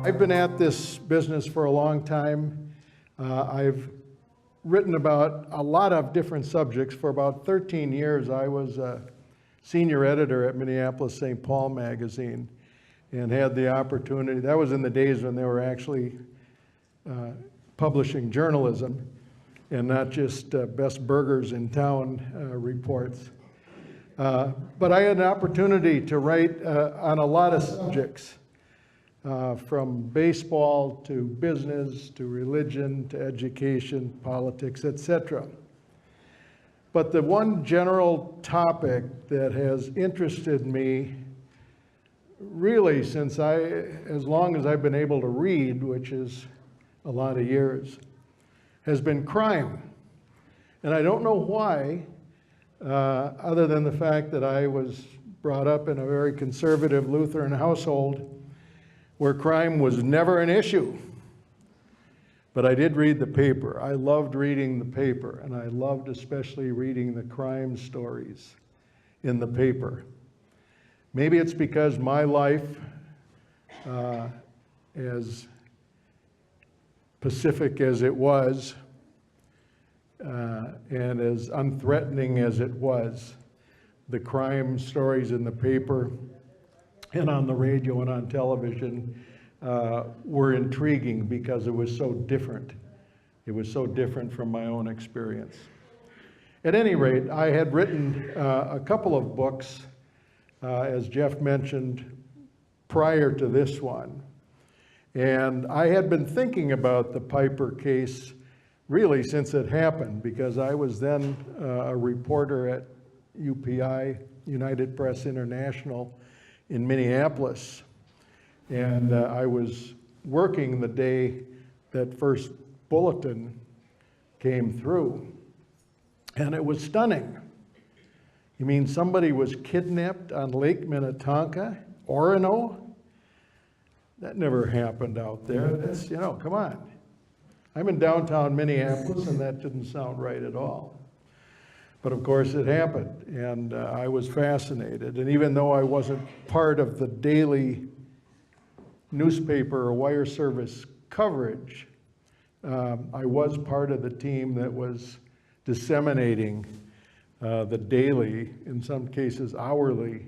I've been at this business for a long time. I've written about a lot of different subjects. For about 13 years, I was a senior editor at Minneapolis-St. Paul magazine and had the opportunity. That was in the days when they were actually publishing journalism and not just best burgers in town reports. But I had an opportunity to write on a lot of subjects, from baseball to business to religion to education, politics, etc. But the one general topic that has interested me really since as long as I've been able to read, which is a lot of years, has been crime. And I don't know why, other than the fact that I was brought up in a very conservative Lutheran household where crime was never an issue. But I did read the paper. I loved reading the paper, and I loved especially reading the crime stories in the paper. Maybe it's because my life, as pacific as it was, and as unthreatening as it was, the crime stories in the paper and on the radio and on television were intriguing because it was so different. It was so different from my own experience. At any rate, I had written a couple of books, as Jeff mentioned, prior to this one. And I had been thinking about the Piper case really since it happened, because I was then a reporter at UPI, United Press International, in Minneapolis. And I was working the day that first bulletin came through. And it was stunning. You mean somebody was kidnapped on Lake Minnetonka, Orono? That never happened out there. That's, come on. I'm in downtown Minneapolis, and that didn't sound right at all. But of course it happened, and I was fascinated. And even though I wasn't part of the daily newspaper or wire service coverage, I was part of the team that was disseminating the daily, in some cases hourly,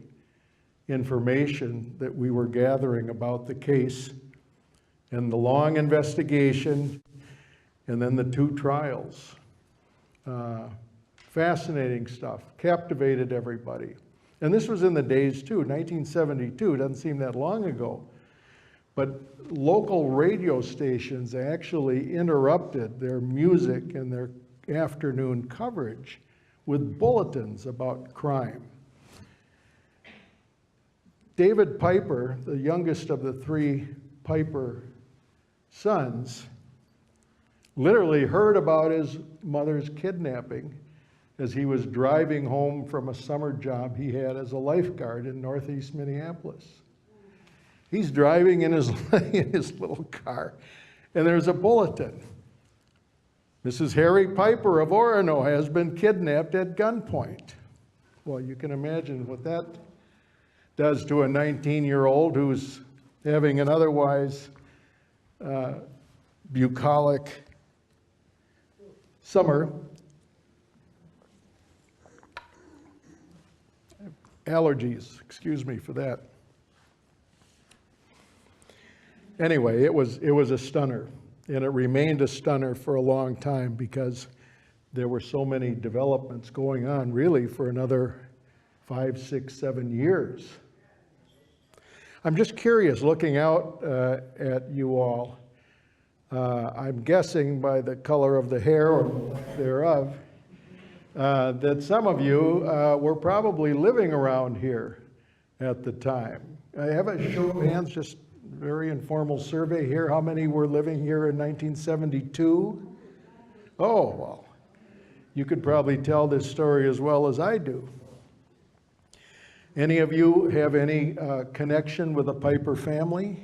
information that we were gathering about the case and the long investigation and then the 2 trials. Fascinating stuff, captivated everybody. And this was in the days too, 1972, doesn't seem that long ago. But local radio stations actually interrupted their music and their afternoon coverage with bulletins about crime. David Piper, the youngest of the 3 Piper sons, literally heard about his mother's kidnapping as he was driving home from a summer job he had as a lifeguard in northeast Minneapolis. He's driving in his little car, and there's a bulletin. Mrs. Harry Piper of Orono has been kidnapped at gunpoint. Well, you can imagine what that does to a 19-year-old who's having an otherwise bucolic summer. Allergies, excuse me for that. Anyway, it was a stunner, and it remained a stunner for a long time because there were so many developments going on really for another 5, 6, 7 years. I'm just curious, looking out at you all, I'm guessing by the color of the hair or lack thereof, that some of you were probably living around here at the time. I have a show of hands, just very informal survey here. How many were living here in 1972? Oh, well, you could probably tell this story as well as I do. Any of you have any connection with the Piper family?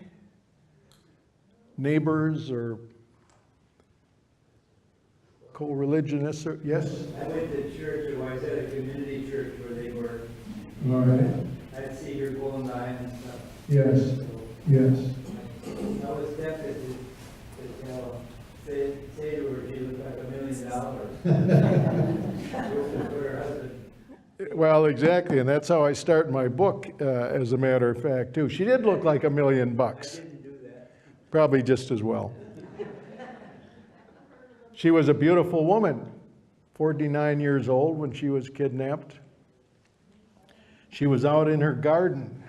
Neighbors or co-religionists? Yes? I went to church, or I was at a community church where they were. All right. I'd see your golden eye and stuff. Yes. Yes. I was Well, say to her, she looked like $1 million. For her husband. Well, exactly, and that's how I start my book, as a matter of fact, too. She did look like $1 million. I didn't do that. Probably just as well. She was a beautiful woman, 49 years old when she was kidnapped. She was out in her garden.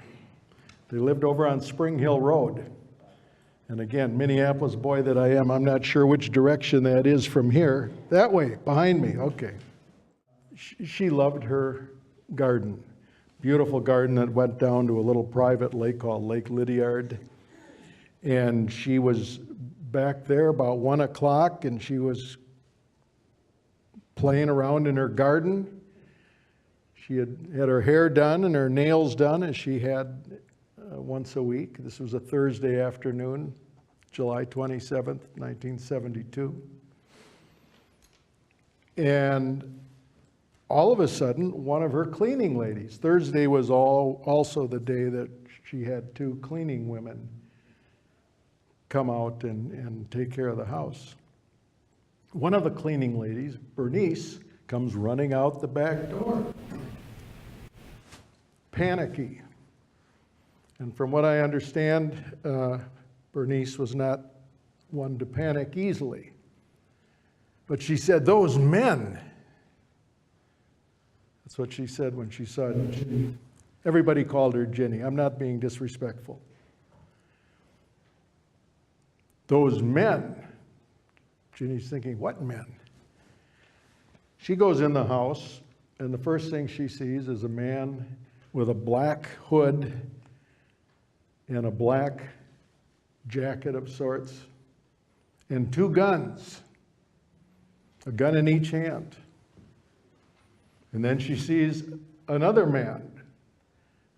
They lived over on Spring Hill Road. And again, Minneapolis boy that I am, I'm not sure which direction that is from here. That way, behind me, okay. She loved her garden. Beautiful garden that went down to a little private lake called Lake Lydiard. And she was back there about 1 o'clock, and she was playing around in her garden. She had her hair done and her nails done, as she had once a week. This was a Thursday afternoon, July 27th, 1972. And all of a sudden, one of her cleaning ladies, Thursday was also the day that she had 2 cleaning women come out and take care of the house. One of the cleaning ladies, Bernice, comes running out the back door, panicky. And from what I understand, Bernice was not one to panic easily. But she said, "Those men." That's what she said when she saw Ginny. Everybody called her Ginny. I'm not being disrespectful. "Those men." Ginny's thinking, what men? She goes in the house, and the first thing she sees is a man with a black hood and a black jacket of sorts, and 2 guns, a gun in each hand. And then she sees another man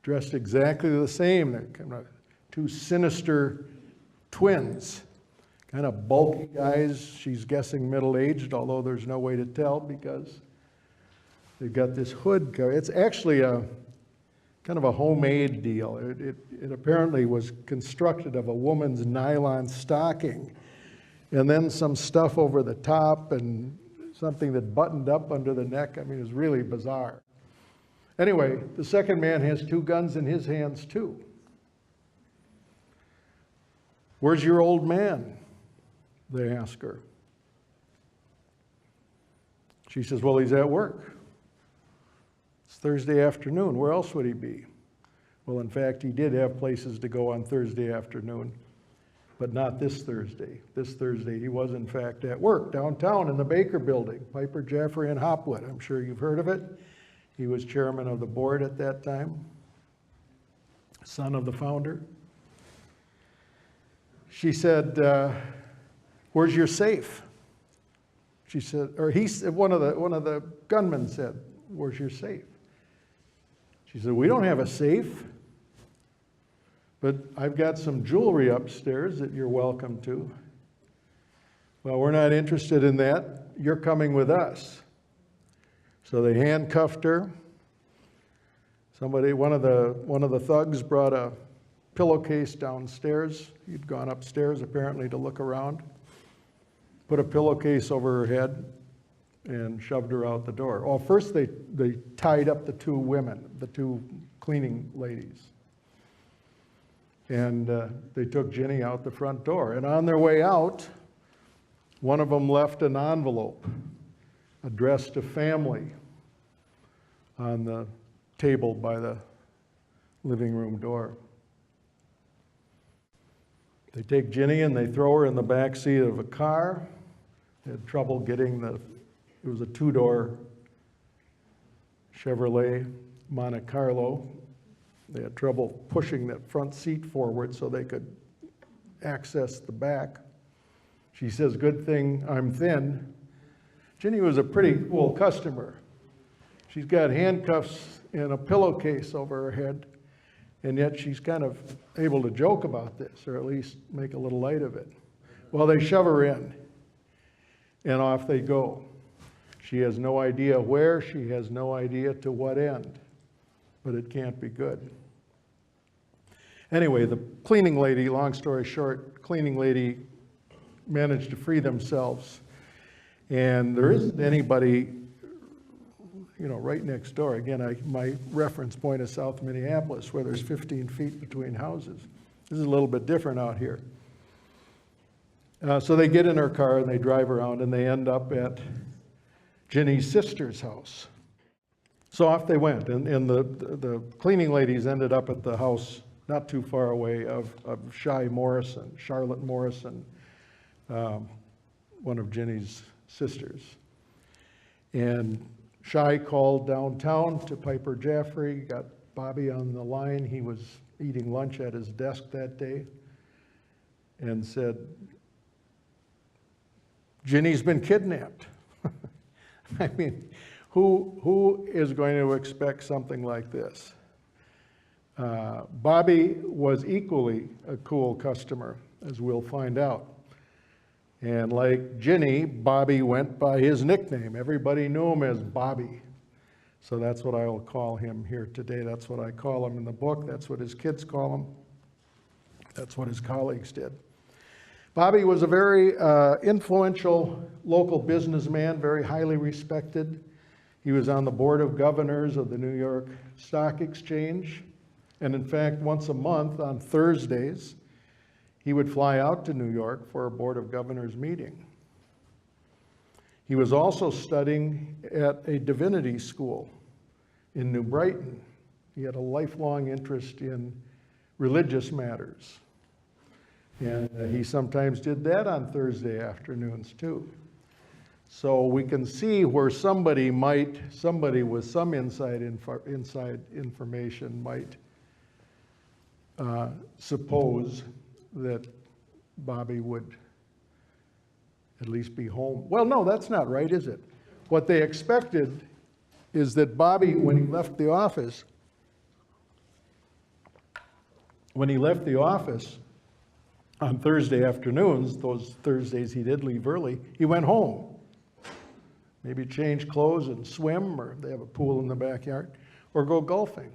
dressed exactly the same. They're kind of 2 sinister twins, kind of bulky guys. She's guessing middle-aged, although there's no way to tell because they've got this hood. It's actually a kind of a homemade deal. It apparently was constructed of a woman's nylon stocking, and then some stuff over the top and something that buttoned up under the neck. I mean, it was really bizarre. Anyway, the second man has 2 guns in his hands too. "Where's your old man?" they ask her. She says, "Well, he's at work. It's Thursday afternoon. Where else would he be?" Well, in fact, he did have places to go on Thursday afternoon, but not this Thursday. This Thursday, he was, in fact, at work downtown in the Baker Building, Piper, Jaffray, and Hopwood. I'm sure you've heard of it. He was chairman of the board at that time, son of the founder. She said, "Where's your safe?" She said, or he said, one of the gunmen said, "Where's your safe?" She said, "We don't have a safe, but I've got some jewelry upstairs that you're welcome to." "Well, we're not interested in that. You're coming with us." So they handcuffed her. One of the thugs brought a pillowcase downstairs. He'd gone upstairs apparently to look around. Put a pillowcase over her head and shoved her out the door. Well, first they tied up the 2 women, the 2 cleaning ladies. And they took Ginny out the front door. And on their way out, one of them left an envelope addressed to family on the table by the living room door. They take Ginny and they throw her in the back seat of a car. They had trouble getting it was a 2-door Chevrolet Monte Carlo. They had trouble pushing that front seat forward so they could access the back. She says, "Good thing I'm thin." Ginny was a pretty cool customer. She's got handcuffs and a pillowcase over her head, and yet she's kind of able to joke about this, or at least make a little light of it. Well, they shove her in, and off they go. She has no idea where, she has no idea to what end, but it can't be good. Anyway, the cleaning lady, long story short, cleaning lady managed to free themselves. And there isn't anybody, right next door. Again, my reference point is South Minneapolis, where there's 15 feet between houses. This is a little bit different out here. So they get in their car and they drive around and they end up at Ginny's sister's house. So off they went, and the cleaning ladies ended up at the house not too far away of Charlotte Morrison, one of Ginny's sisters. And Shy called downtown to Piper Jaffray, got Bobby on the line. He was eating lunch at his desk that day, and said, Ginny's been kidnapped. I mean, who is going to expect something like this? Bobby was equally a cool customer, as we'll find out. And like Ginny, Bobby went by his nickname. Everybody knew him as Bobby. So that's what I will call him here today. That's what I call him in the book. That's what his kids call him. That's what his colleagues did. Bobby was a very influential local businessman, very highly respected. He was on the board of governors of the New York Stock Exchange. And in fact, once a month on Thursdays, he would fly out to New York for a board of governors meeting. He was also studying at a divinity school in New Brighton. He had a lifelong interest in religious matters. And he sometimes did that on Thursday afternoons too. So we can see where somebody with some inside information might suppose that Bobby would at least be home. Well, no, that's not right, is it? What they expected is that Bobby, when he left the office on Thursday afternoons, those Thursdays he did leave early, he went home. Maybe change clothes and swim, or they have a pool in the backyard, or go golfing.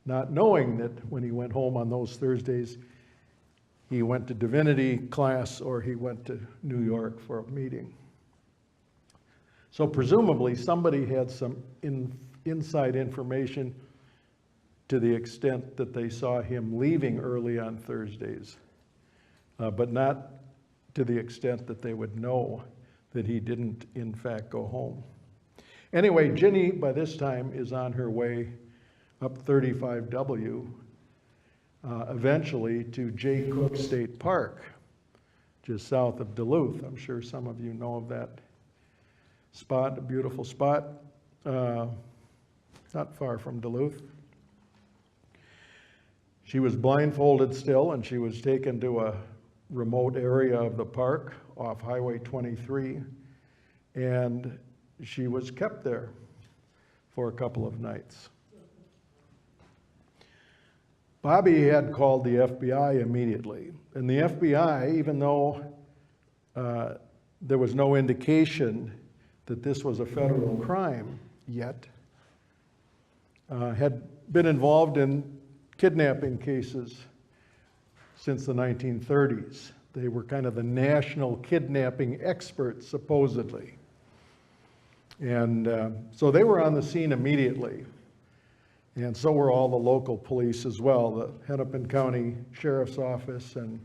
Not knowing that when he went home on those Thursdays, he went to divinity class or he went to New York for a meeting. So presumably somebody had some inside information to the extent that they saw him leaving early on Thursdays, but not to the extent that they would know that he didn't in fact go home. Anyway, Ginny by this time is on her way up 35W, eventually to Jay Cook State Park, just south of Duluth. I'm sure some of you know of that spot, a beautiful spot, not far from Duluth. She was blindfolded still, and she was taken to a remote area of the park off Highway 23, and she was kept there for a couple of nights. Bobby had called the FBI immediately, and the FBI, even though there was no indication that this was a federal crime yet, had been involved in kidnapping cases since the 1930s. They were kind of the national kidnapping experts, supposedly. And so they were on the scene immediately. And so were all the local police as well, the Hennepin County Sheriff's Office and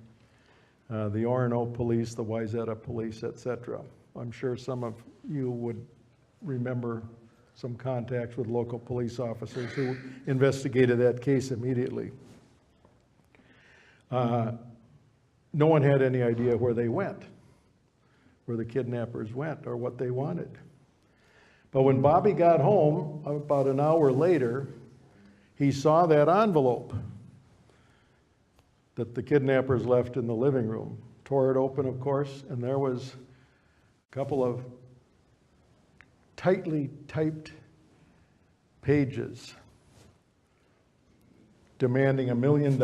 the Orono Police, the Wayzata Police, etc. I'm sure some of you would remember some contacts with local police officers who investigated that case immediately. No one had any idea where they went, where the kidnappers went, or what they wanted. But when Bobby got home, about an hour later, he saw that envelope that the kidnappers left in the living room. Tore it open, of course, and there was a couple of tightly typed pages demanding $1 million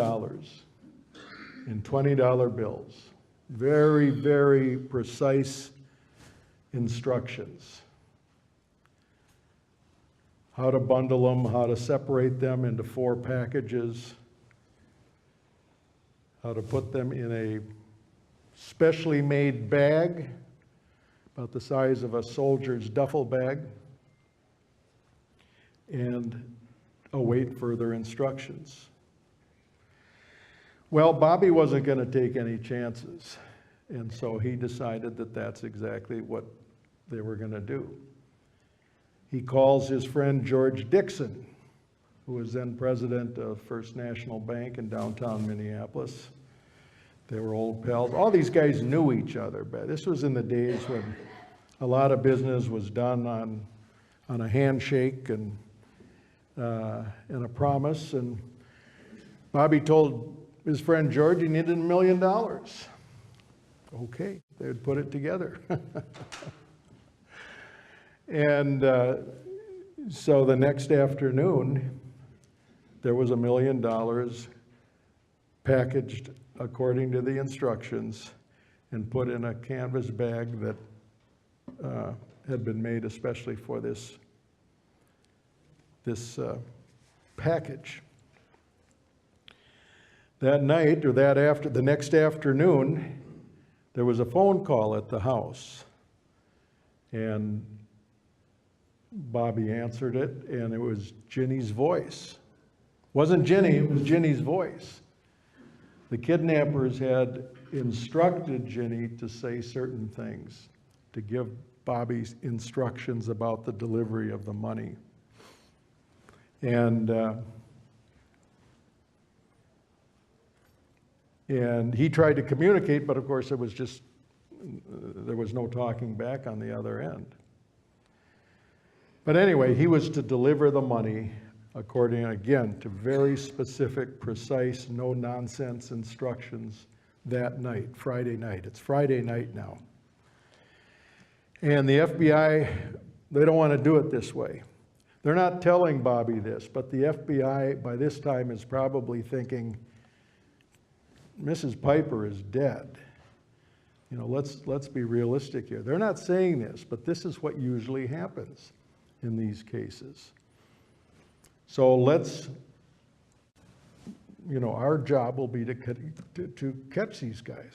in $20 bills. Very, very precise instructions. How to bundle them, how to separate them into 4 packages, how to put them in a specially made bag, about the size of a soldier's duffel bag, and await further instructions. Well, Bobby wasn't going to take any chances, and so he decided that that's exactly what they were going to do. He calls his friend George Dixon, who was then president of First National Bank in downtown Minneapolis. They were old pals. All these guys knew each other, but this was in the days when a lot of business was done on a handshake and a promise. And Bobby told his friend George he needed $1 million. Okay, they would put it together. And so the next afternoon, there was $1 million packaged according to the instructions and put in a canvas bag that had been made especially for this package. That night, or the next afternoon, there was a phone call at the house, and Bobby answered it, and it was Ginny's voice. Wasn't Ginny, it was Ginny's voice. The kidnappers had instructed Ginny to say certain things, to give Bobby instructions about the delivery of the money. And he tried to communicate, but of course it was just, there was no talking back on the other end. But anyway, he was to deliver the money according, again, to very specific, precise, no-nonsense instructions that night, Friday night. It's Friday night now. And the FBI, they don't want to do it this way. They're not telling Bobby this, but the FBI by this time is probably thinking, Mrs. Piper is dead. You know, let's be realistic here. They're not saying this, but this is what usually happens in these cases. So let's, you know, our job will be to catch these guys.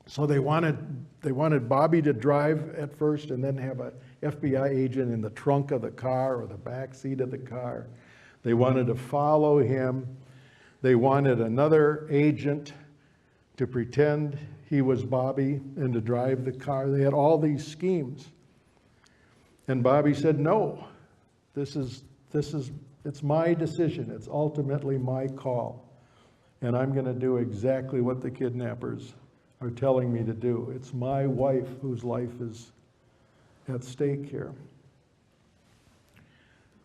So they wanted Bobby to drive at first and then have a FBI agent in the trunk of the car or the back seat of the car. They wanted to follow him. They wanted another agent to pretend he was Bobby and to drive the car. They had all these schemes. And Bobby said, no, it's my decision. It's ultimately my call. And I'm going to do exactly what the kidnappers are telling me to do. It's my wife whose life is at stake here.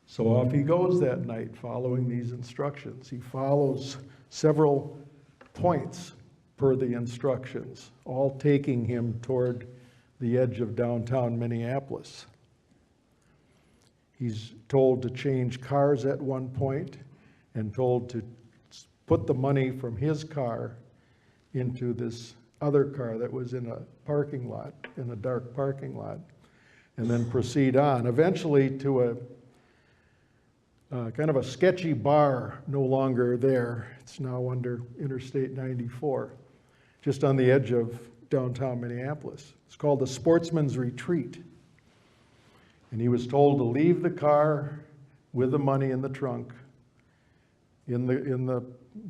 So off he goes that night following these instructions. He follows several points per the instructions, all taking him toward the edge of downtown Minneapolis. He's told to change cars at one point and told to put the money from his car into this other car that was in a parking lot, in a dark parking lot, and then proceed on, eventually to a kind of a sketchy bar, no longer there. It's now under Interstate 94, just on the edge of downtown Minneapolis. It's called the Sportsman's Retreat. And he was told to leave the car with the money in the trunk in the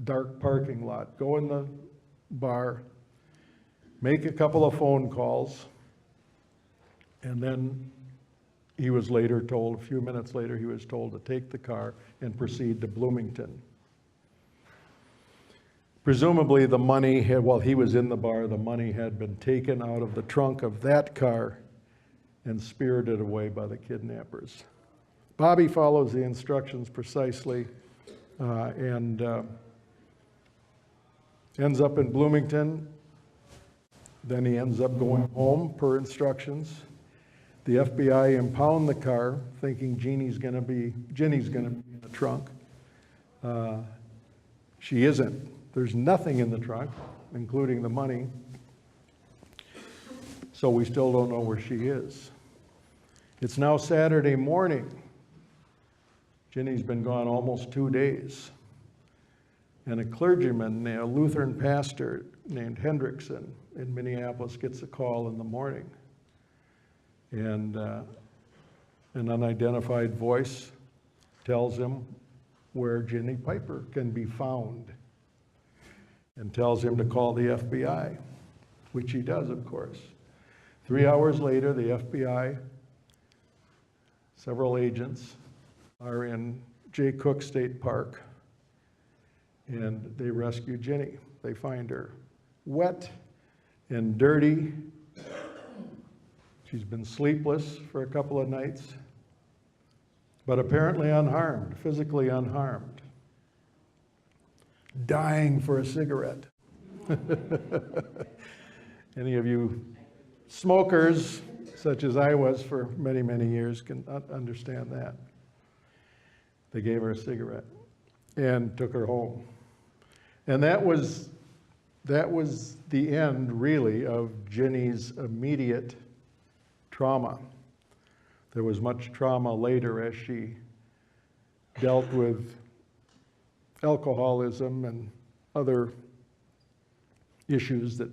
dark parking lot. Go in the bar, make a couple of phone calls, and then he was later told, a few minutes later, he was told to take the car and proceed to Bloomington. Presumably the money had, while he was in the bar, the money had been taken out of the trunk of that car and spirited away by the kidnappers. Bobby follows the instructions precisely and ends up in Bloomington. Then he ends up going home per instructions. The FBI impound the car, thinking Ginny's gonna be in the trunk. She isn't. There's nothing in the trunk, including the money. So we still don't know where she is. It's now Saturday morning. Ginny's been gone almost 2 days. And a clergyman, a Lutheran pastor named Hendrickson in Minneapolis gets a call in the morning. And an unidentified voice tells him where Ginny Piper can be found and tells him to call the FBI, which he does, of course. 3 hours later, the FBI, several agents, are in Jay Cook State Park, and they rescue Ginny. They find her wet and dirty. She's been sleepless for a couple of nights, but apparently unharmed, physically unharmed, dying for a cigarette. Any of you smokers, such as I was for many, many years, can understand that. They gave her a cigarette and took her home. And that was the end, really, of Ginny's immediate trauma. There was much trauma later as she dealt with alcoholism and other issues that,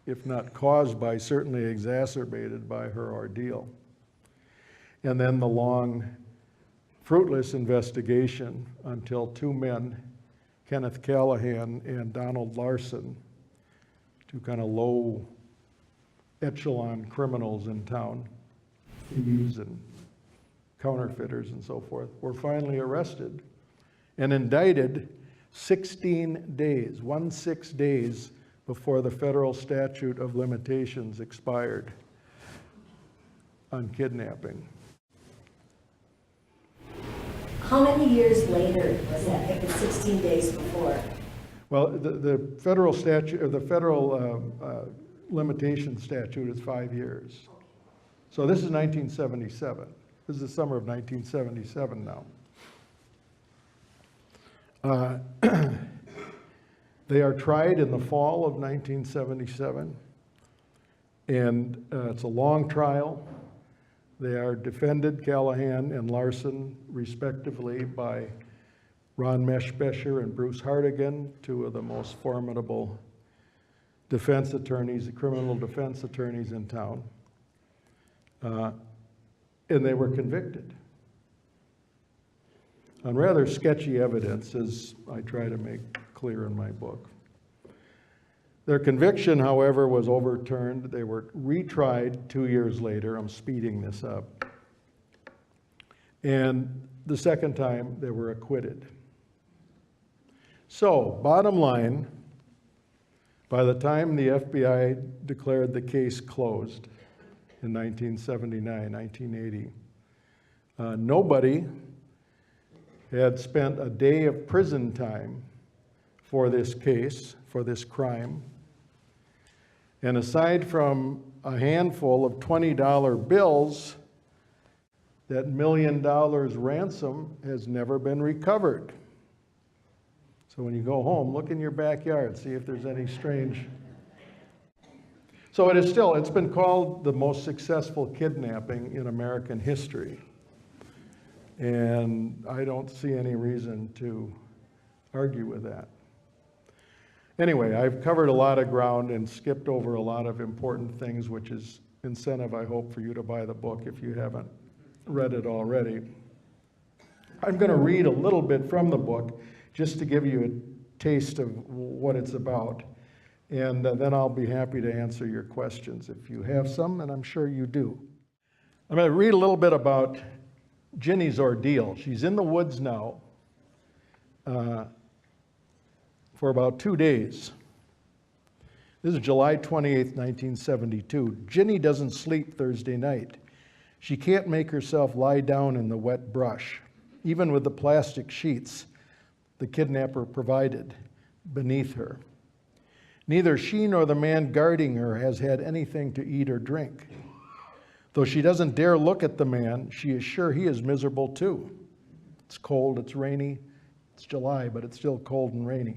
if not caused by, certainly exacerbated by her ordeal. And then the long, fruitless investigation until two men, Kenneth Callahan and Donald Larson, two kind of low echelon criminals in town, thieves and counterfeiters and so forth, were finally arrested and indicted 16 days, 16 days before the federal statute of limitations expired on kidnapping. How many years later was that, if it's 16 days before? Well, the federal statute, or the federal limitation statute is 5 years. So this is 1977. This is the summer of 1977 now. They are tried in the fall of 1977, and it's a long trial. They are defended, Callahan and Larson, respectively, by Ron Meschbecher and Bruce Hartigan, two of the most formidable defense attorneys, criminal defense attorneys in town. And they were convicted on rather sketchy evidence, as I try to make clear in my book. Their conviction, however, was overturned. They were retried 2 years later. I'm speeding this up. And the second time, they were acquitted. So, bottom line, by the time the FBI declared the case closed in 1979, 1980, nobody had spent a day of prison time for this case, for this crime. And aside from a handful of $20 bills, that $1 million ransom has never been recovered. So when you go home, look in your backyard, see if there's any strange. So it's been called the most successful kidnapping in American history. And I don't see any reason to argue with that. Anyway, I've covered a lot of ground and skipped over a lot of important things, which is incentive, I hope, for you to buy the book if you haven't read it already. I'm going to read a little bit from the book just to give you a taste of what it's about. And then I'll be happy to answer your questions if you have some, and I'm sure you do. I'm going to read a little bit about Ginny's ordeal. She's in the woods now for about 2 days. This is July 28th, 1972. Ginny doesn't sleep Thursday night. She can't make herself lie down in the wet brush, even with the plastic sheets the kidnapper provided beneath her. Neither she nor the man guarding her has had anything to eat or drink. Though she doesn't dare look at the man, she is sure he is miserable too. It's cold, it's rainy, it's July, but it's still cold and rainy.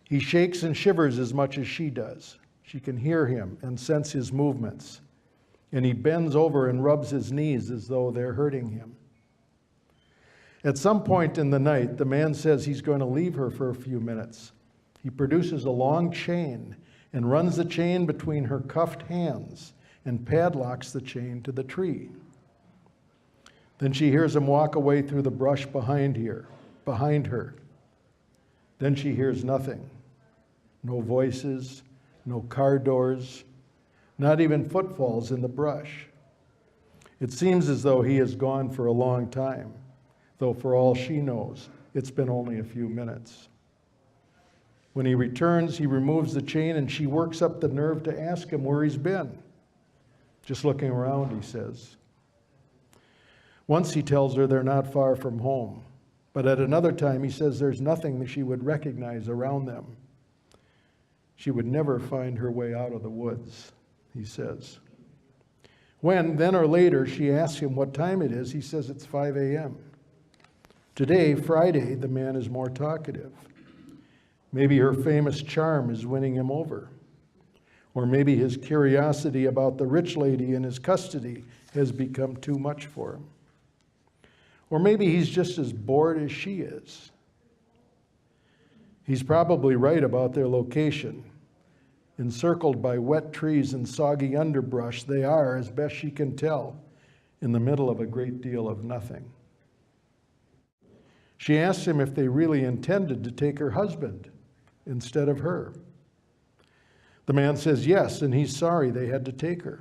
He shakes and shivers as much as she does. She can hear him and sense his movements. And he bends over and rubs his knees as though they're hurting him. At some point in the night, the man says he's going to leave her for a few minutes. He produces a long chain and runs the chain between her cuffed hands and padlocks the chain to the tree. Then she hears him walk away through the brush behind her. Then she hears nothing. No voices, no car doors, not even footfalls in the brush. It seems as though he has gone for a long time, though for all she knows, it's been only a few minutes. When he returns, he removes the chain and she works up the nerve to ask him where he's been. Just looking around, he says. Once he tells her they're not far from home, but at another time he says there's nothing that she would recognize around them. She would never find her way out of the woods, he says. When, then or later, she asks him what time it is, he says it's 5 a.m. Today, Friday, the man is more talkative. Maybe her famous charm is winning him over. Or maybe his curiosity about the rich lady in his custody has become too much for him. Or maybe he's just as bored as she is. He's probably right about their location. Encircled by wet trees and soggy underbrush, they are, as best she can tell, in the middle of a great deal of nothing. She asks him if they really intended to take her husband instead of her. The man says yes, and he's sorry they had to take her.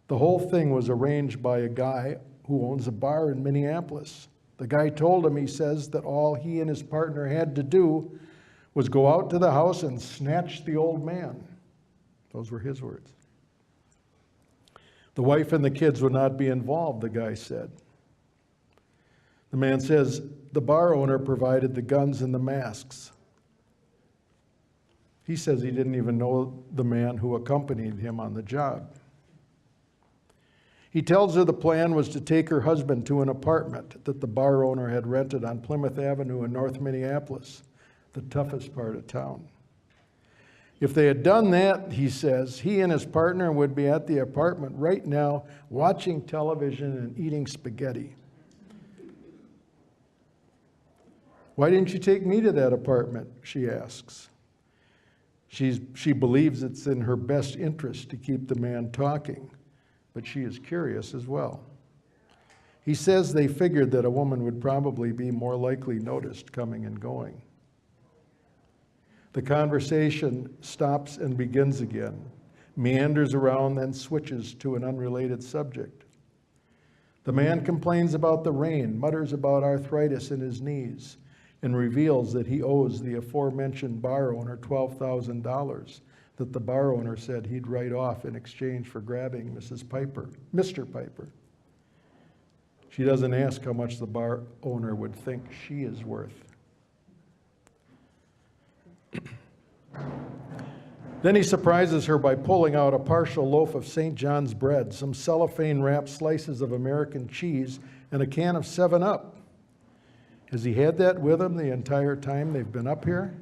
The whole thing was arranged by a guy who owns a bar in Minneapolis. The guy told him, he says, that all he and his partner had to do was go out to the house and snatch the old man. Those were his words. The wife and the kids would not be involved, the guy said. The man says the bar owner provided the guns and the masks. He says he didn't even know the man who accompanied him on the job. He tells her the plan was to take her husband to an apartment that the bar owner had rented on Plymouth Avenue in North Minneapolis, the toughest part of town. If they had done that, he says, he and his partner would be at the apartment right now watching television and eating spaghetti. Why didn't you take me to that apartment? She asks. She believes it's in her best interest to keep the man talking, but she is curious as well. He says they figured that a woman would probably be more likely noticed coming and going. The conversation stops and begins again, meanders around, then switches to an unrelated subject. The man complains about the rain, mutters about arthritis in his knees, and reveals that he owes the aforementioned bar owner $12,000 that the bar owner said he'd write off in exchange for grabbing Mr. Piper. She doesn't ask how much the bar owner would think she is worth. Then he surprises her by pulling out a partial loaf of St. John's bread, some cellophane-wrapped slices of American cheese, and a can of 7-Up. Has he had that with him the entire time they've been up here?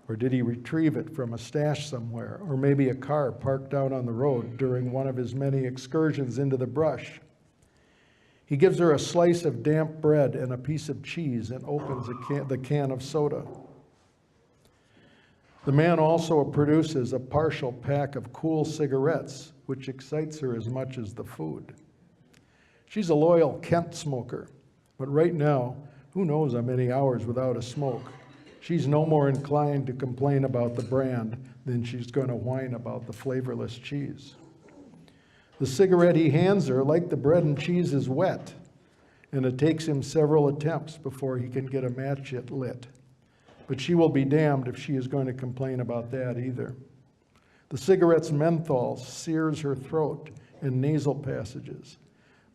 Or did he retrieve it from a stash somewhere, or maybe a car parked down on the road during one of his many excursions into the brush? He gives her a slice of damp bread and a piece of cheese and opens the can of soda. The man also produces a partial pack of cool cigarettes, which excites her as much as the food. She's a loyal Kent smoker, but right now, who knows how many hours without a smoke. She's no more inclined to complain about the brand than she's going to whine about the flavorless cheese. The cigarette he hands her, like the bread and cheese, is wet, and it takes him several attempts before he can get a match it lit. But she will be damned if she is going to complain about that either. The cigarette's menthol sears her throat and nasal passages,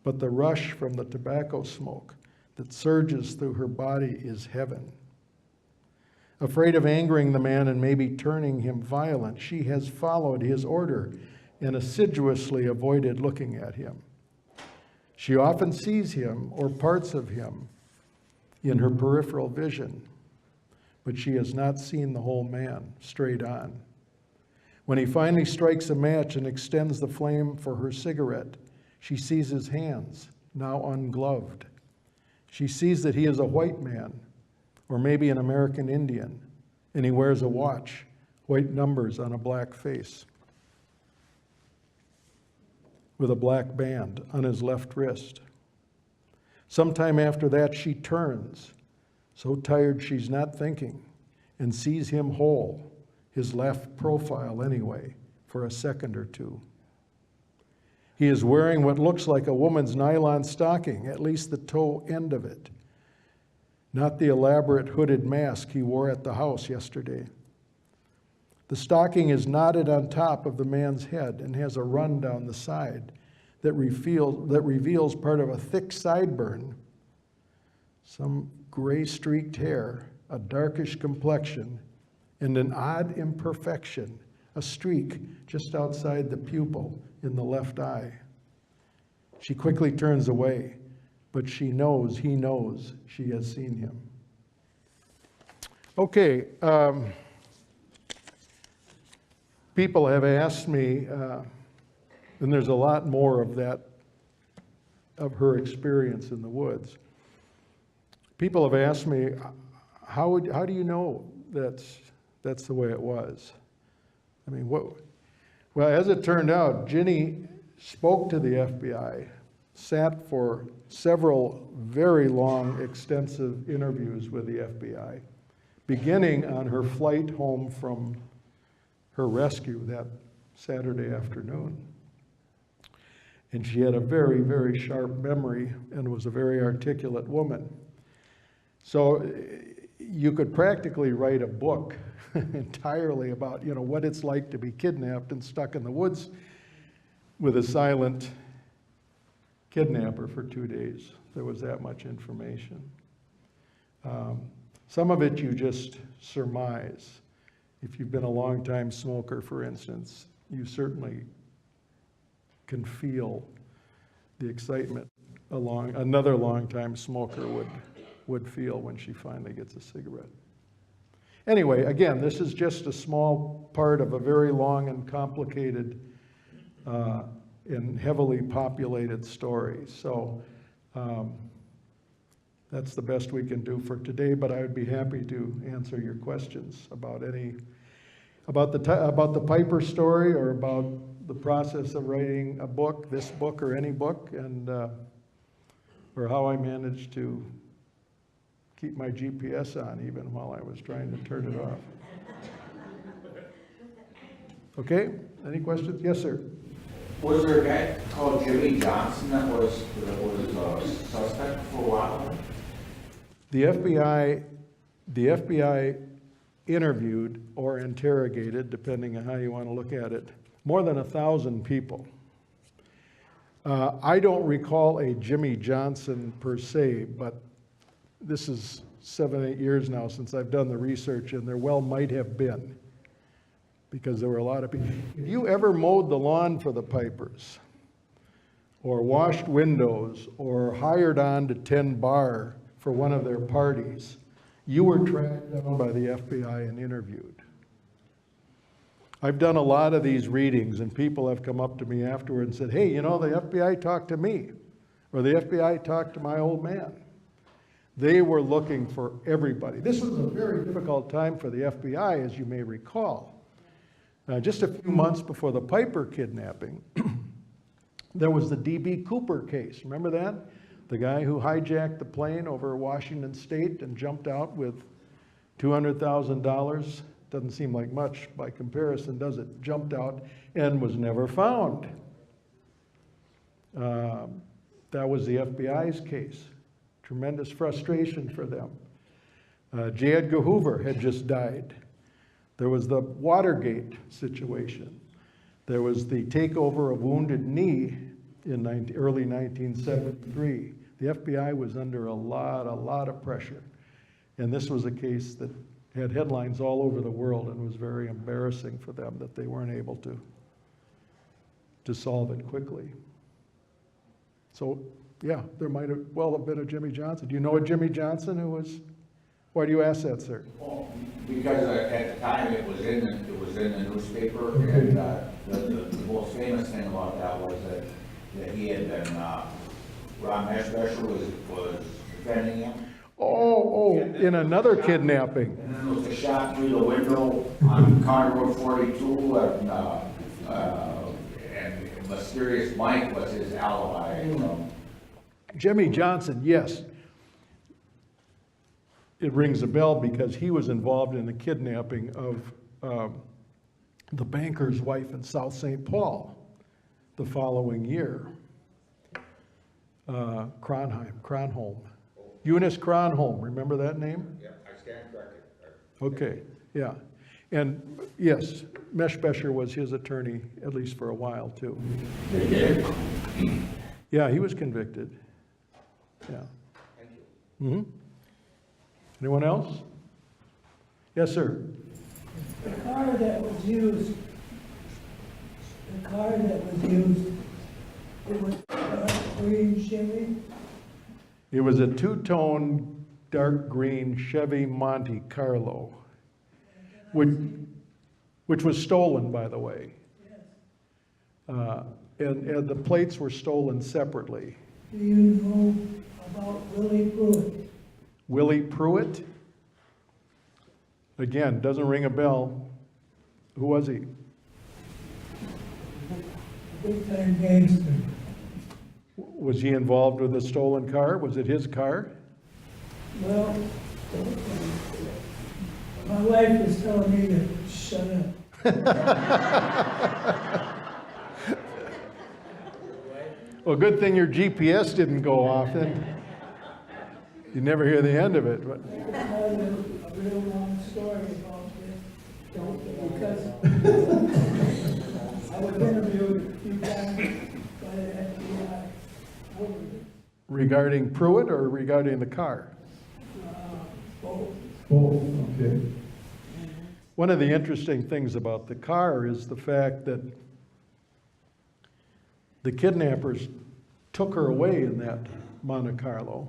but the rush from the tobacco smoke that surges through her body is heaven. Afraid of angering the man and maybe turning him violent, she has followed his order and assiduously avoided looking at him. She often sees him or parts of him in her peripheral vision, but she has not seen the whole man straight on. When he finally strikes a match and extends the flame for her cigarette, she sees his hands now ungloved. She sees that he is a white man, or maybe an American Indian, and he wears a watch, white numbers on a black face, with a black band on his left wrist. Sometime after that, she turns, so tired she's not thinking, and sees him whole, his left profile anyway, for a second or two. He is wearing what looks like a woman's nylon stocking, at least the toe end of it, not the elaborate hooded mask he wore at the house yesterday. The stocking is knotted on top of the man's head and has a run down the side that reveals part of a thick sideburn, some gray streaked hair, a darkish complexion, and an odd imperfection, a streak just outside the pupil in the left eye. She quickly turns away, but she knows he knows she has seen him. Okay, people have asked me, and there's a lot more of that, of her experience in the woods. People have asked me, how do you know that's the way it was? I mean, well, as it turned out, Ginny spoke to the FBI, sat for several very long, extensive interviews with the FBI, beginning on her flight home from her rescue that Saturday afternoon. And she had a very, very sharp memory and was a very articulate woman. So you could practically write a book entirely about, what it's like to be kidnapped and stuck in the woods with a silent kidnapper for 2 days. There was that much information. Some of it you just surmise. If you've been a long-time smoker, for instance, you certainly can feel the excitement another long-time smoker would feel when she finally gets a cigarette. Anyway, again, this is just a small part of a very long and complicated and heavily populated story. So that's the best we can do for today, but I would be happy to answer your questions about the Piper story, or about the process of writing a book, this book or any book, and or how I managed to keep my GPS on even while I was trying to turn it off. Okay, any questions? Yes, sir. Was there a guy called Jimmy Johnson that was a suspect for a while? The FBI interviewed or interrogated, depending on how you want to look at it, more than 1,000 people. I don't recall a Jimmy Johnson per se, but this is 7, 8 years now since I've done the research, and there well might have been, because there were a lot of people. If you ever mowed the lawn for the Pipers, or washed windows, or hired on to tend bar for one of their parties, you were tracked down by the FBI and interviewed. I've done a lot of these readings, and people have come up to me afterward and said, hey, the FBI talked to me, or the FBI talked to my old man. They were looking for everybody. This was a very difficult time for the FBI, as you may recall. Just a few months before the Piper kidnapping, there was the D.B. Cooper case. Remember that? The guy who hijacked the plane over Washington State and jumped out with $200,000. Doesn't seem like much by comparison, does it? Jumped out and was never found. That was the FBI's case. Tremendous frustration for them. J. Edgar Hoover had just died. There was the Watergate situation. There was the takeover of Wounded Knee in early 1973. The FBI was under a lot of pressure. And this was a case that had headlines all over the world, and was very embarrassing for them that they weren't able to solve it quickly. So, yeah, there might have well have been a Jimmy Johnson. Do you know a Jimmy Johnson who was? Why do you ask that, sir? Well, because at the time it was in the newspaper, and the most famous thing about that was that he had been Ron Eschbecher was defending him. In another kidnapping. And then there was a shot through the window on County Road 42, and mysterious Mike was his alibi. Jimmy Johnson, yes. It rings a bell because he was involved in the kidnapping of the banker's wife in South St. Paul the following year. Kronholm. Eunice Kronholm, remember that name? Yeah, I stand corrected. Okay, yeah. And yes, Meshbesher was his attorney, at least for a while, too. They did? Yeah, he was convicted. Yeah. Thank you. Mm-hmm. Anyone else? Yes, sir. The car that was used, it was a green Chevy. It was a two-tone dark green Chevy Monte Carlo, which was stolen, by the way. And the plates were stolen separately. Do you know about Willie Pruitt? Willie Pruitt? Again, doesn't ring a bell. Who was he? Big time gangster. Was he involved with the stolen car? Was it his car? Well, my wife is telling me to shut up. Well, good thing your GPS didn't go off then. You never hear the end of it. But I can tell you a real long story about this, because I was interviewed a few times by the FBI over this. regarding Pruitt or regarding the car? Both. Oh, okay. One of the interesting things about the car is the fact that the kidnappers took her away in that Monte Carlo.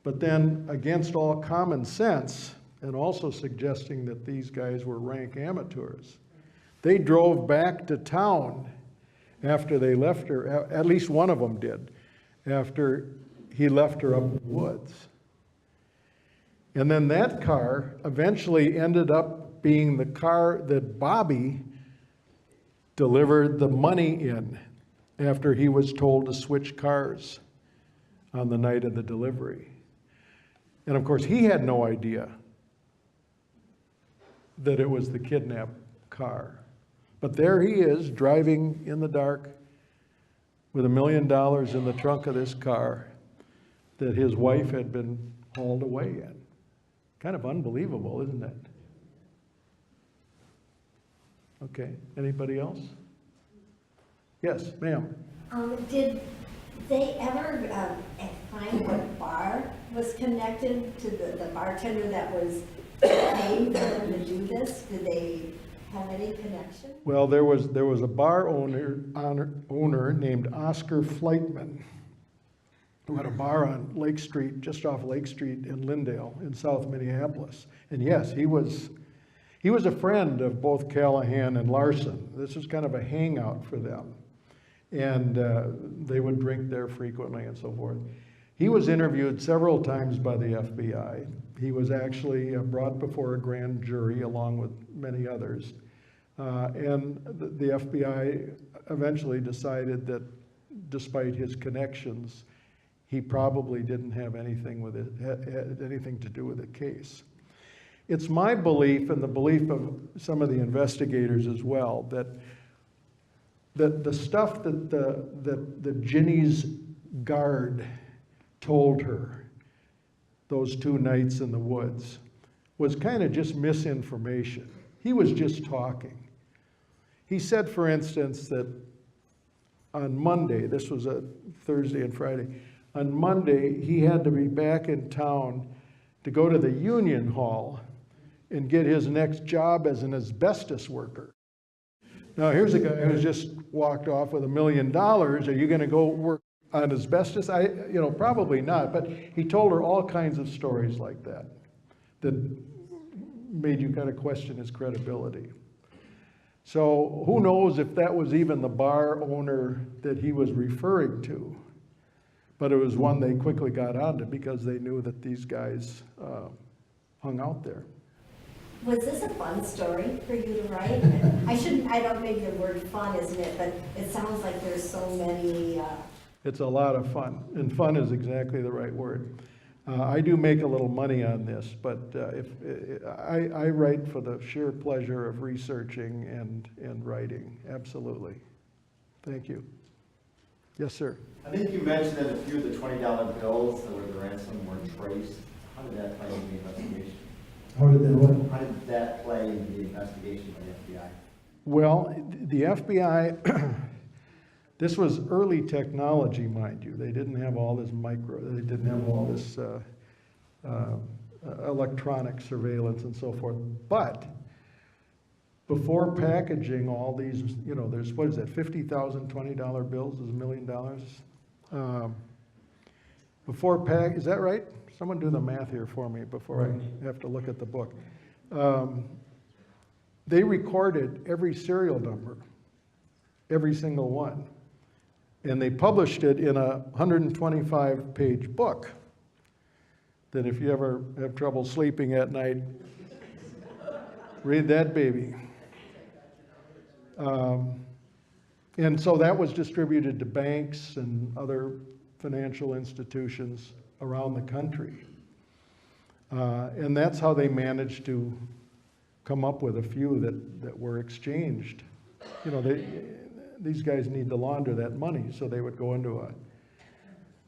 But then, against all common sense, and also suggesting that these guys were rank amateurs, they drove back to town after they left her, at least one of them did, after he left her up in the woods. And then that car eventually ended up being the car that Bobby delivered the money in after he was told to switch cars on the night of the delivery. And of course, he had no idea that it was the kidnapped car. But there he is, driving in the dark with $1 million in the trunk of this car that his wife had been hauled away in. Kind of unbelievable, isn't it? Okay, anybody else? Yes, ma'am. Did they ever find what bar was connected to the bartender that was paying for them to do this? Did they have any connection? Well, there was a bar owner named Oscar Fleitman who had a bar on Lake Street, just off Lake Street in Lindale in South Minneapolis. And yes, he was a friend of both Callahan and Larson. This was kind of a hangout for them. And they would drink there frequently and so forth. He was interviewed several times by the FBI. He was actually brought before a grand jury along with many others. And the FBI eventually decided that despite his connections, he probably didn't have anything with it, had anything to do with the case. It's my belief, and the belief of some of the investigators as well, that the stuff that the Ginny's guard told her those 2 nights in the woods was kind of just misinformation. He was just talking. He said, for instance, that on Monday, this was a Thursday and Friday, on Monday he had to be back in town to go to the Union Hall and get his next job as an asbestos worker. Now, here's a guy who's just walked off with $1 million. Are you going to go work on asbestos? Probably not. But he told her all kinds of stories like that made you kind of question his credibility. So who knows if that was even the bar owner that he was referring to. But it was one they quickly got onto because they knew that these guys hung out there. Was this a fun story for you to write? I don't make the word fun, isn't it? But it sounds like there's so many, It's a lot of fun, and fun is exactly the right word. I do make a little money on this, but I write for the sheer pleasure of researching and writing, absolutely. Thank you. Yes, sir. I think you mentioned that a few of the $20 bills that were the ransom were traced. How did that play in the investigation? How did they what? How did that play in the investigation by the FBI? Well, the FBI, this was early technology, mind you. They didn't have all this they didn't have all this electronic surveillance and so forth. But before packaging all these, there's, what is that, 50,000 $20 bills is $1 million? Is that right? Someone do the math here for me before I have to look at the book. They recorded every serial number, every single one, and they published it in a 125-page book that if you ever have trouble sleeping at night, read that baby. And so that was distributed to banks and other financial institutions around the country. And that's how they managed to come up with a few that were exchanged. These guys need to launder that money, so they would go into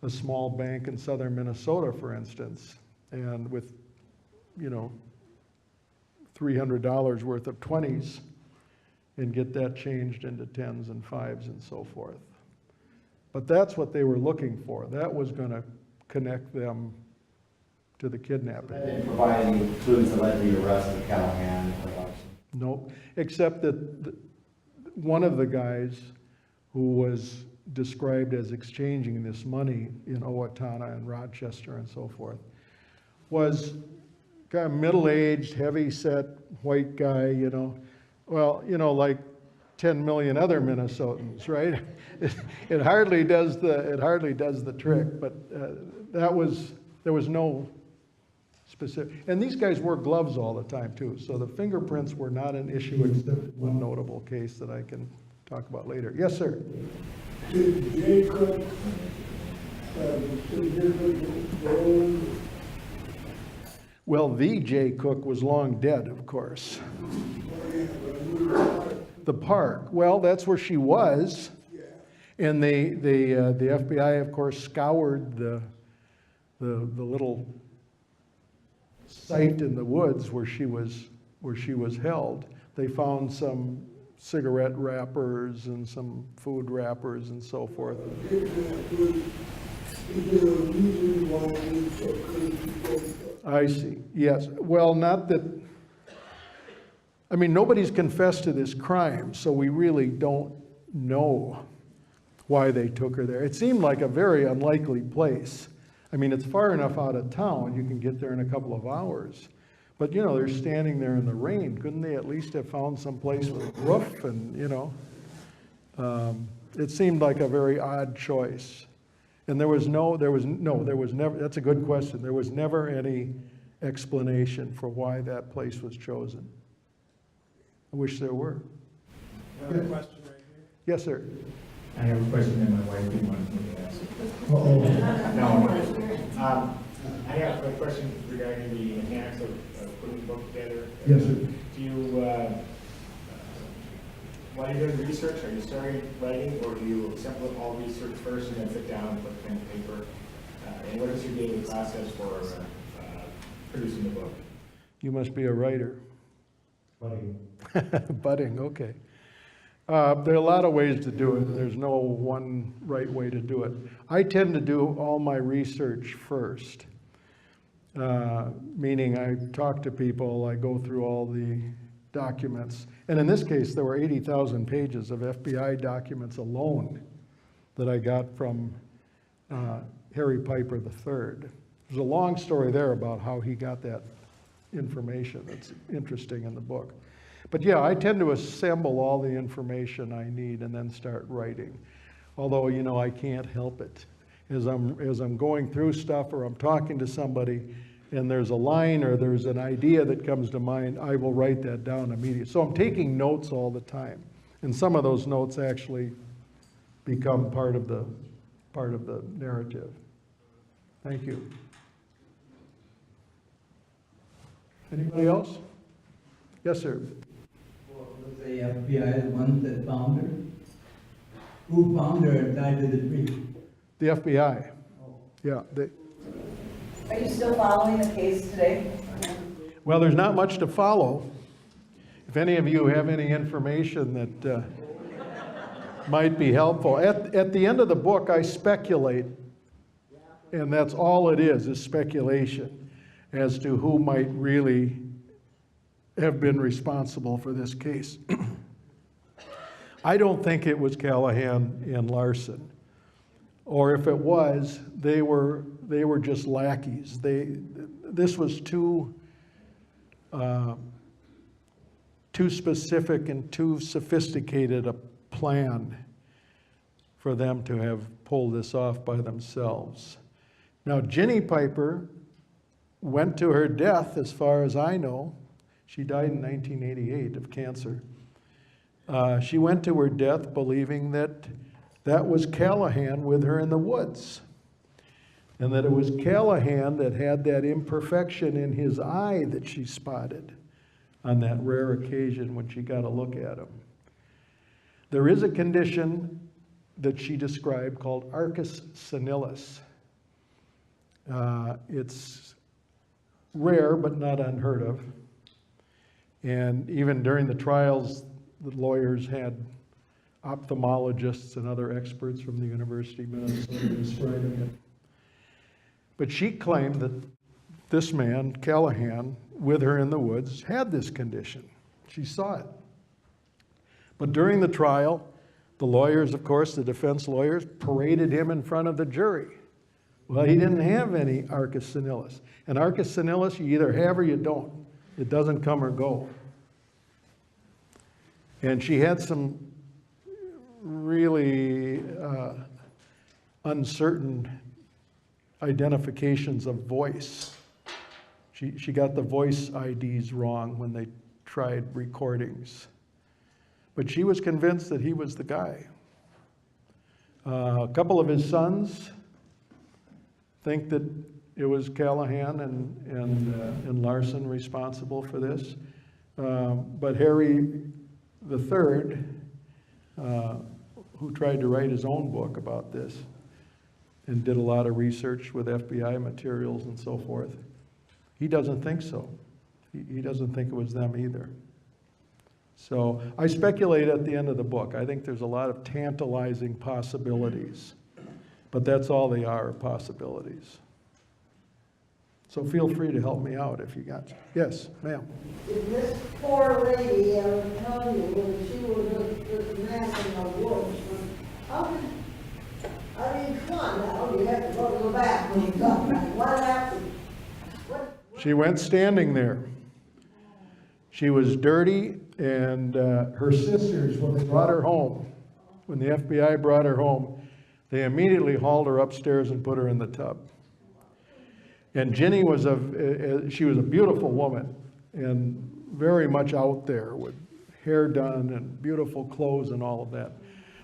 a small bank in southern Minnesota, for instance, and with, $300 worth of 20s and get that changed into 10s and 5s and so forth. But that's what they were looking for. That was going to connect them to the kidnapping. That didn't provide any clues that led to the arrest of Callahan or Larson. Nope, except that one of the guys who was described as exchanging this money in Owatonna and Rochester and so forth was kind of middle-aged, heavy-set white guy, well, like 10 million other Minnesotans, right? It hardly does the trick, but there was no specific, and these guys wore gloves all the time too, so the fingerprints were not an issue except one notable case that I can talk about later. Yes, sir. Did Jay Cook, Well, the Jay Cook was long dead, of course. The park, well, that's where she was. And the FBI, of course, scoured the little site in the woods where she was held. They found some cigarette wrappers and some food wrappers and so forth. I see, yes. Well, not that, nobody's confessed to this crime, so we really don't know why they took her there. It seemed like a very unlikely place. It's far enough out of town, you can get there in a couple of hours. But, they're standing there in the rain. Couldn't they at least have found some place with a roof and, it seemed like a very odd choice. And there was never, that's a good question. There was never any explanation for why that place was chosen. I wish there were. I have a question right here. Yes, sir. I have a question that my wife didn't want me to ask. No. I have a question regarding the mechanics of putting the book together. Yes, sir. Do you, while you're doing research, are you starting writing, or do you assemble all research first and then sit down and put pen to paper? And what is your daily process for producing the book? You must be a writer. Budding. Budding, okay. There are a lot of ways to do it. There's no one right way to do it. I tend to do all my research first, meaning I talk to people, I go through all the documents. And in this case, there were 80,000 pages of FBI documents alone that I got from Harry Piper III. There's a long story there about how he got that information. That's interesting in the book. But yeah, I tend to assemble all the information I need and then start writing. Although, I can't help it. as I'm going through stuff or I'm talking to somebody and there's a line or there's an idea that comes to mind, I will write that down immediately. So I'm taking notes all the time. And some of those notes actually become part of the narrative. Thank you. Anybody else? Yes, sir. Was the FBI the ones that found her? Who found her and tied to the tree? The FBI. Yeah. Are you still following the case today? Well, there's not much to follow. If any of you have any information that might be helpful. At the end of the book, I speculate, and that's all it is speculation as to who might really have been responsible for this case. I don't think it was Callahan and Larson. Or if it was, they were just lackeys. This was too specific and too sophisticated a plan for them to have pulled this off by themselves. Now, Ginny Piper went to her death, as far as I know. She died in 1988 of cancer. She went to her death believing that was Callahan with her in the woods, and that it was Callahan that had that imperfection in his eye that she spotted on that rare occasion when she got a look at him. There is a condition that she described called arcus senilis. It's rare but not unheard of. And even during the trials, the lawyers had ophthalmologists and other experts from the University of Minnesota describing it. But she claimed that this man, Callahan, with her in the woods, had this condition. She saw it. But during the trial, the lawyers, of course, the defense lawyers, paraded him in front of the jury. Well, he didn't have any arcus senilis. And arcus senilis, you either have or you don't. It doesn't come or go. And she had some really uncertain identifications of voice. She got the voice IDs wrong when they tried recordings. But she was convinced that he was the guy. A couple of his sons think that it was Callahan and Larson responsible for this. But Harry III, who tried to write his own book about this and did a lot of research with FBI materials and so forth, he doesn't think so. He doesn't think it was them either. So I speculate at the end of the book. I think there's a lot of tantalizing possibilities, but that's all they are, possibilities. So feel free to help me out if you got. Yes, ma'am. If this poor lady ever tell you when she was a mess in the woods, how did, I mean, come on now, you have to go to the bathroom. What happened? She went standing there. She was dirty, and her sisters, when they brought her home, when the FBI brought her home, they immediately hauled her upstairs and put her in the tub. And Ginny she was a beautiful woman and very much out there with hair done and beautiful clothes and all of that.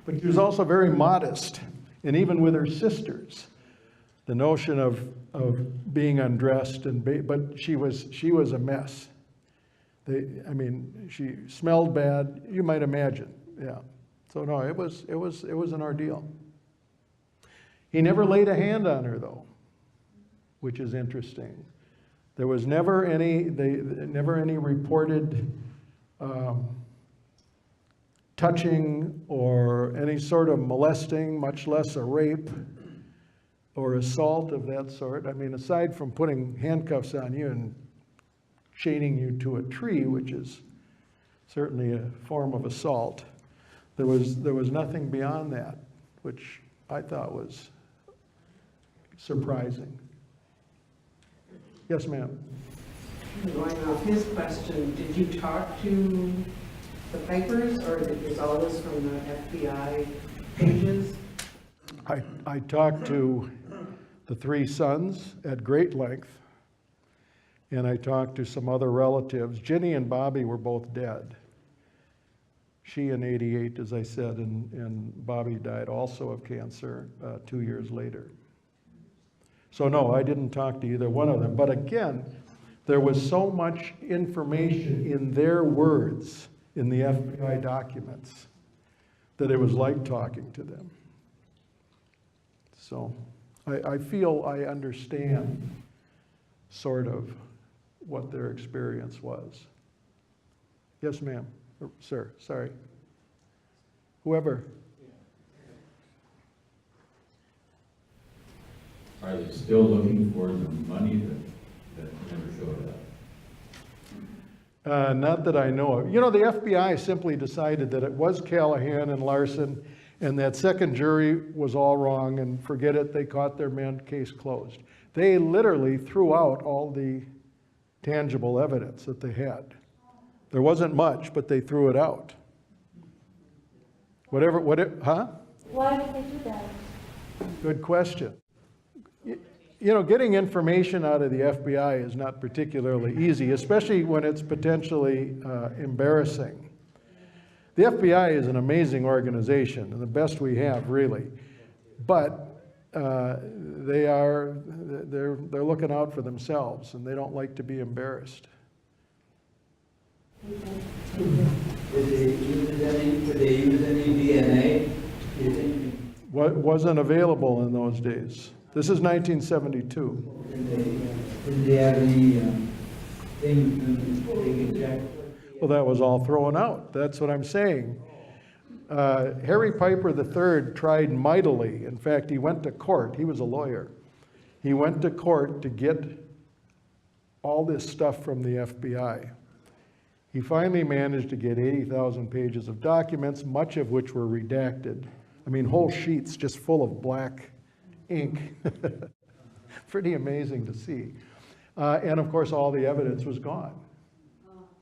But she was also very modest, and even with her sisters, the notion of being undressed but she was a mess. She smelled bad. You might imagine, yeah. So no, it was an ordeal. He never laid a hand on her though, which is interesting. There was never any reported touching or any sort of molesting, much less a rape or assault of that sort. I mean, aside from putting handcuffs on you and chaining you to a tree, which is certainly a form of assault, there was nothing beyond that, which I thought was surprising. Yes, ma'am. Going off his question, did you talk to the Pipers, or is all this from the FBI pages? I talked to the three sons at great length, and I talked to some other relatives. Ginny and Bobby were both dead. She in '88, as I said, and Bobby died also of cancer 2 years later. So no, I didn't talk to either one of them. But again, there was so much information in their words in the FBI documents that it was like talking to them. So I feel I understand sort of what their experience was. Yes, ma'am. Sir, sorry. Whoever. Are they still looking for the money that never showed up? Not that I know of. You know, the FBI simply decided that it was Callahan and Larson, and that second jury was all wrong, and forget it, they caught their men, case closed. They literally threw out all the tangible evidence that they had. There wasn't much, but they threw it out. Huh? Why did they do that? Good question. You know, getting information out of the FBI is not particularly easy, especially when it's potentially embarrassing. The FBI is an amazing organization, and the best we have, really. But they're looking out for themselves, and they don't like to be embarrassed. Did they use any DNA? Do you think? What wasn't available in those days. This is 1972. Did they have any things they could check? Well, that was all thrown out. That's what I'm saying. Harry Piper III tried mightily. In fact, he went to court. He was a lawyer. He went to court to get all this stuff from the FBI. He finally managed to get 80,000 pages of documents, much of which were redacted. I mean, whole sheets just full of black ink. Pretty amazing to see. And of course, all the evidence was gone.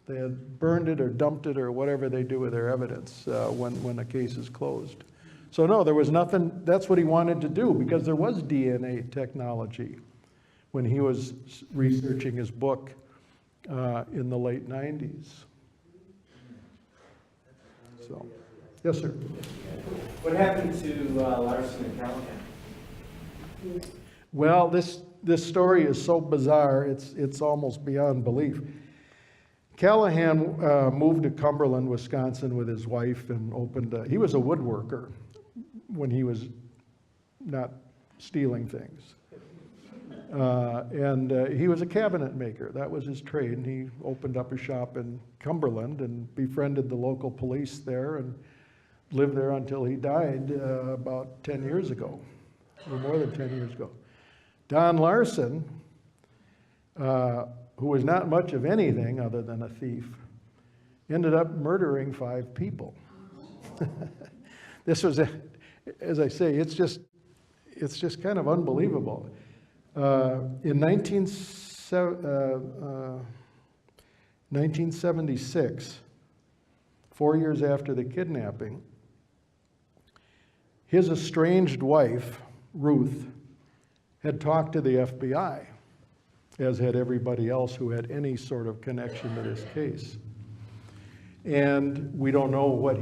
They had burned it or dumped it or whatever they do with their evidence when a case is closed. So no, there was nothing. That's what he wanted to do, because there was DNA technology when he was researching his book in the late 90s. So, yes, sir. What happened to Larson and Callahan? Well, this story is so bizarre, it's almost beyond belief. Callahan moved to Cumberland, Wisconsin with his wife and he was a woodworker when he was not stealing things. He was a cabinet maker. That was his trade. And he opened up a shop in Cumberland and befriended the local police there and lived there until he died about 10 years ago, or more than 10 years ago. Don Larson, who was not much of anything other than a thief, ended up murdering 5 people. This was, as I say, it's just kind of unbelievable. In 1976, 4 years after the kidnapping, his estranged wife, Ruth, had talked to the FBI, as had everybody else who had any sort of connection to this case. And we don't know what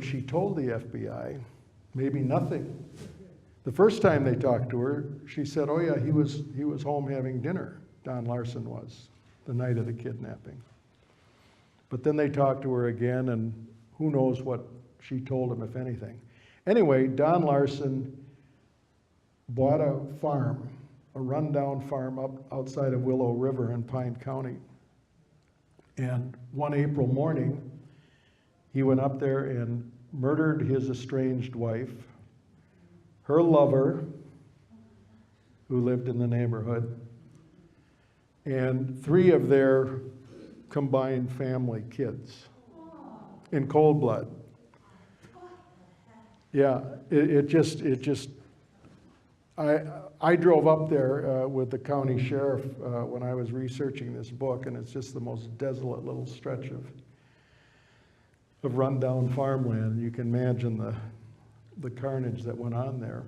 she told the FBI, maybe nothing. The first time they talked to her, she said, oh yeah, he was home having dinner, Don Larson was, the night of the kidnapping. But then they talked to her again, and who knows what she told him, if anything. Anyway, Don Larson bought a farm, a rundown farm up outside of Willow River in Pine County. And one April morning, he went up there and murdered his estranged wife, her lover, who lived in the neighborhood, and 3 of their combined family kids in cold blood. Yeah, I drove up there with the county sheriff when I was researching this book, and it's just the most desolate little stretch of rundown farmland. You can imagine the carnage that went on there.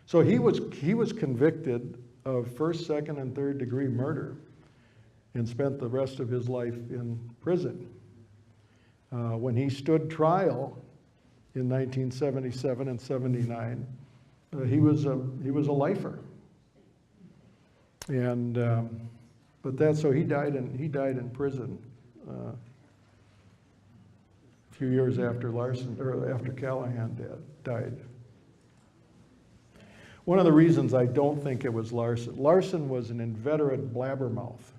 So he was convicted of first, second, and third degree murder and spent the rest of his life in prison. When he stood trial in 1977 and 79, he was a lifer. And so he died in prison a few years after after Callahan died. One of the reasons I don't think it was Larson was an inveterate blabbermouth.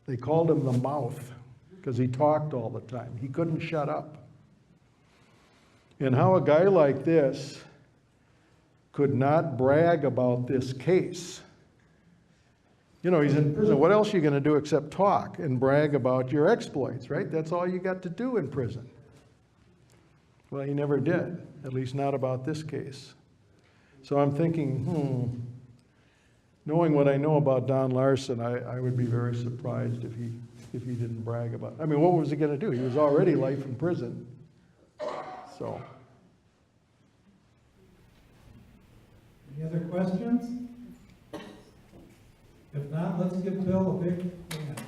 They called him the mouth because he talked all the time. He couldn't shut up. And how a guy like this could not brag about this case. You know, he's in prison. What else are you going to do except talk and brag about your exploits, right? That's all you got to do in prison. Well, he never did, at least not about this case. So I'm thinking, knowing what I know about Don Larson, I would be very surprised if he didn't brag about it. I mean, what was he going to do? He was already life in prison. So. Any other questions? If not, let's give Bill a big hand.